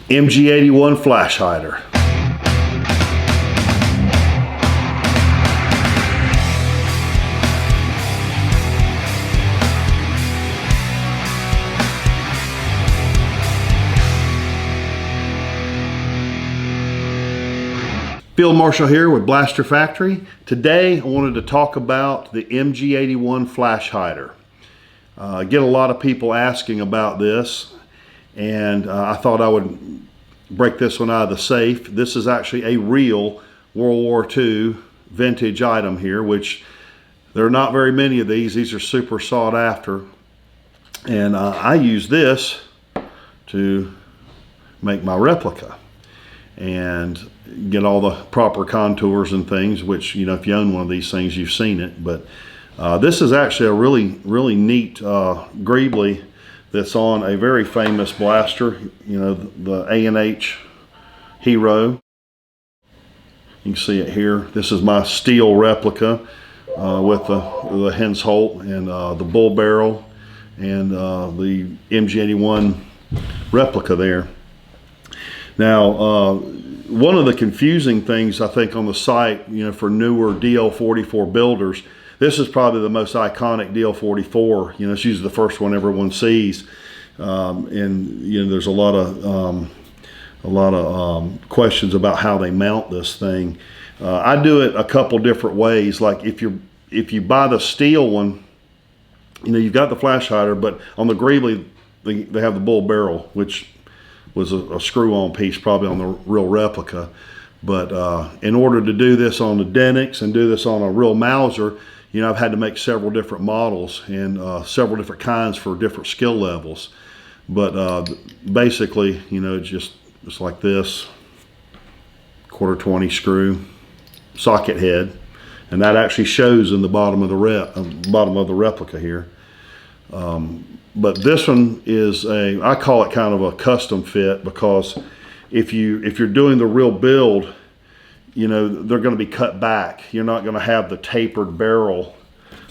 MG81 flash hider. Field Marshal here with Blaster Factory. Today I wanted to talk about the MG81 flash hider. I get a lot of people asking about this, and I thought I would break this one out of the safe. This is actually a real World War II vintage item here, which there are not very many of these. These are super sought after. And I use this to make my replica and get all the proper contours and things, which, you know, if you own one of these things, you've seen it. But this is actually a really neat greebly that's on a very famous blaster, you know, the ANH Hero. You can see it here. This is my steel replica with the Hensoldt and the bull barrel and the MG81 replica there. Now, one of the confusing things I think on the site, you know, for newer DL-44 builders, this is probably the most iconic DL-44. You know, it's usually the first one everyone sees, and you know, there's a lot of questions about how they mount this thing. I do it a couple different ways. Like if you buy the steel one, you know, you've got the flash hider, but on the greebly they have the bull barrel, which was a screw-on piece probably on the real replica. But in order to do this on the Denix and do this on a real Mauser, you know, I've had to make several different models and several different kinds for different skill levels. But basically, you know, it's like this, 1/4-20 screw, socket head, and that actually shows in the bottom of the replica here. But this one is I call it kind of a custom fit, because if you're doing the real build, you know, they're going to be cut back. You're not going to have the tapered barrel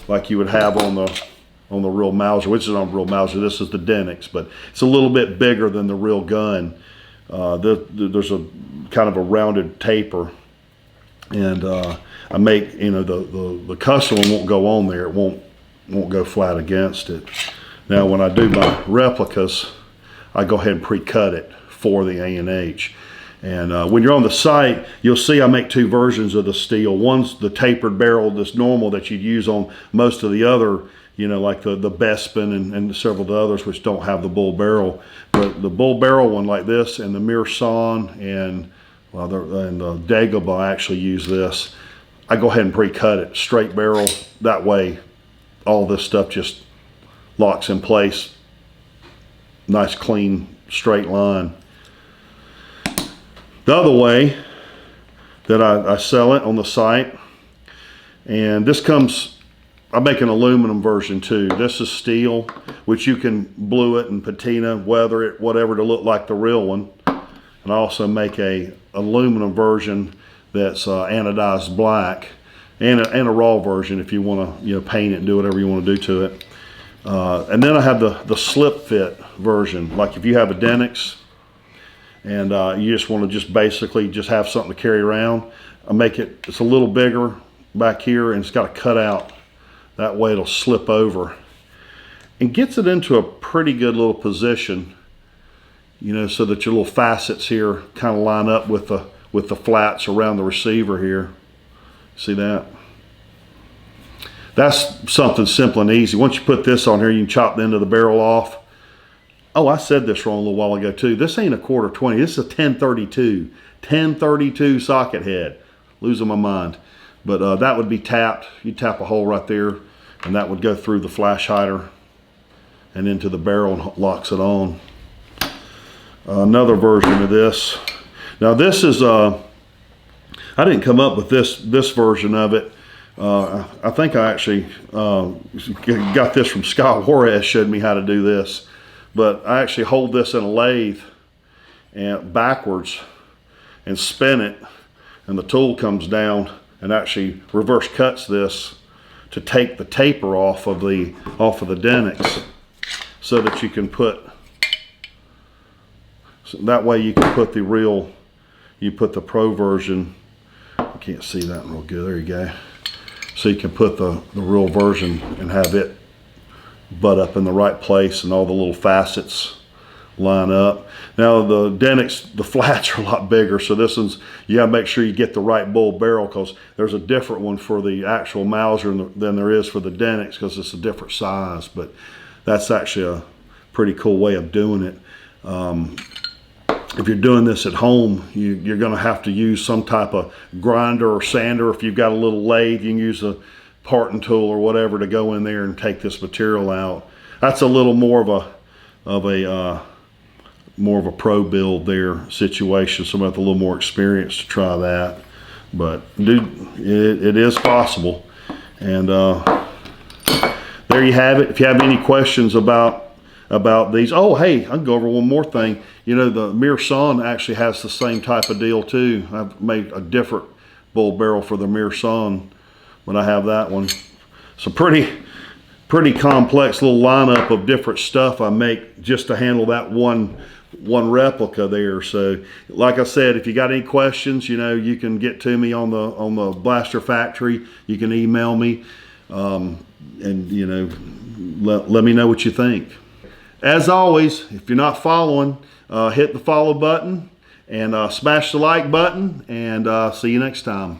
like you would have on the real Mauser, which is on real Mauser. This is the Denix, but it's a little bit bigger than the real gun. There's a kind of a rounded taper, and I make, you know, the custom one won't go on there. It won't go flat against it. Now, when I do my replicas, I go ahead and pre-cut it for the ANH. And when you're on the site, you'll see I make two versions of the steel. One's the tapered barrel, this normal that you'd use on most of the other, you know, like the Bespin and several of the others, which don't have the bull barrel. But the bull barrel one like this, and the Mirsan and the Dagobah, I actually use this. I go ahead and pre-cut it, straight barrel. That way, all this stuff just locks in place. Nice, clean, straight line. The other way that I sell it on the site, and this comes, I make an aluminum version too. This is steel, which you can blue it and patina, weather it, whatever, to look like the real one. And I also make a aluminum version that's anodized black, and a raw version if you want to, you know, paint it and do whatever you want to do to it. And then I have the slip fit version. Like if you have a Denix and you just want to basically have something to carry around, I make it, it's a little bigger back here, and it's got a cutout. That way it'll slip over and gets it into a pretty good little position, you know, so that your little facets here kind of line up with the flats around the receiver here. See that? That's something simple and easy. Once you put this on here, you can chop the end of the barrel off. Oh, I said this wrong a little while ago too. This ain't a 1/4-20. This is a 1032 socket head. Losing my mind. But that would be tapped. You tap a hole right there, and that would go through the flash hider and into the barrel and locks it on. Another version of this. Now this is, I didn't come up with this version of it. I think I actually got this from Scott Juarez, showed me how to do this. But I actually hold this in a lathe and backwards and spin it, and the tool comes down and actually reverse cuts this to take the taper off of the Denix, so that you can put So that way you can put the real, you put the Pro version. I can't see that real good. There you go. So you can put the real version and have it butt up in the right place and all the little facets line up. Now the Denix, the flats are a lot bigger, so this one's, you gotta make sure you get the right bull barrel, because there's a different one for the actual Mauser than there is for the Denix, because it's a different size. But that's actually a pretty cool way of doing it. If you're doing this at home, you're going to have to use some type of grinder or sander. If you've got a little lathe, you can use a parting tool or whatever to go in there and take this material out. That's a little more of a pro build there situation. Somebody with a little more experience to try that. But dude, it is possible. And there you have it. If you have any questions about these, oh hey, I can go over one more thing. You know, the Mearson actually has the same type of deal too. I've made a different bull barrel for the Mearson, but I have that one. So pretty complex little lineup of different stuff I make just to handle that one replica there. So like I said, if you got any questions, you know, you can get to me on the Blaster Factory. You can email me, and you know, let me know what you think. As always, if you're not following, hit the follow button and smash the like button, and see you next time.